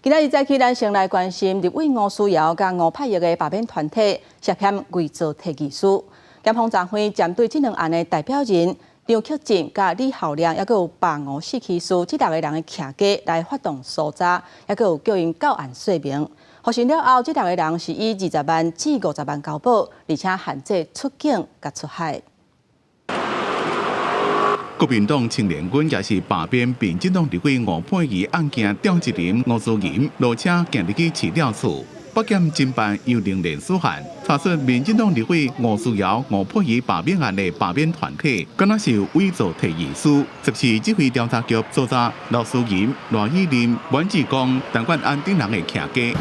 今仔日早起，咱先来关心立委吴思瑶甲吴柏业的罢免团体涉嫌伪造提议书。检方昨昏针对这两案的代表人张启进、甲李浩亮，还有罢吴四起诉这6个人的徛家来发动搜查，还有叫因到案说明。获审了后，这6个人是以20万至50万交保，而且限制出境甲出海。 国民党青年军也是罢免民进党立委吴佩仪案件调查人吴思莹落车行入去市调处，北检侦办由令人书函，查出民进党立委吴思瑶、吴佩仪罢免案的罢免团体，敢若是有伪造提议书，涉事指挥调查局搜查罗思莹、罗以林、阮志光、陈冠安等人的徛家。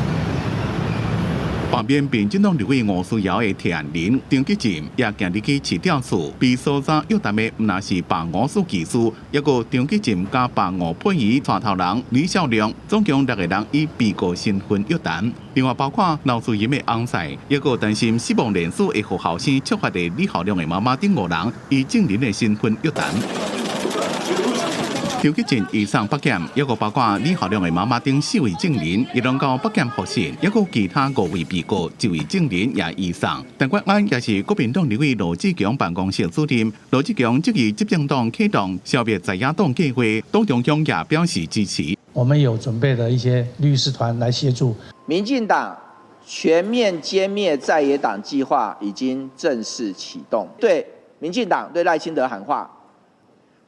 罢免民进党立委吴思瑶的提案人张启进也行入去市调处，被搜查约谈的唔那是罢吴四技师，还有张启进加罢吴佩仪带头人李孝良，总共6个人以被告身份约谈。另外包括刘思莹的翁婿，还有担心死亡人数会互后生触发的李孝良的妈妈等5人，以证人的身份约谈。 张启进移送北检，还有包括李孝良的妈妈等4位证人，亦拢到北检复审，还有其他5位被告1位证人也移送。陈冠安也是国民党立委罗志强办公室主任，罗志强即日执政党启动消灭在野党计划，党中央也表示支持。我们有准备的一些律师团来协助。民进党全面歼灭在野党计划已经正式启动，对民进党对赖清德喊话。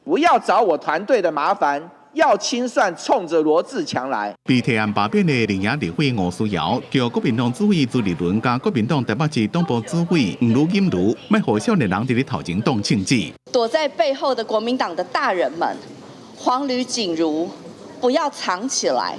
不要找我团队的麻烦，要清算冲着罗志强来。被提案罢免的林野立委吴思瑶，叫国民党主委朱立伦加国民党台北市党部主委吴鲁金如，卖互少年人伫咧头前动庆祝。躲在背后的国民党的大人们，黄吕锦如，不要藏起来；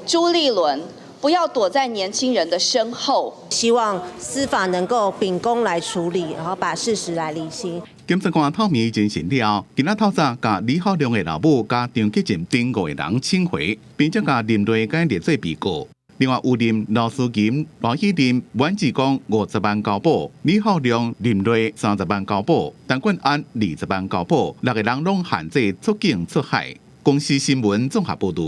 朱立伦，不要躲在年轻人的身后。希望司法能够秉公来处理，然后把事实来厘清。 检察官透明进行了，今仔透早甲李孝良的老母加张启进等5个人请回，并且甲林瑞甲列做被告。另外有林罗思莹、罗以林、阮志光50万交保，李孝良、林瑞30万交保，陈冠安20万交保，6个人拢限制出境出海。公司新闻综合报道。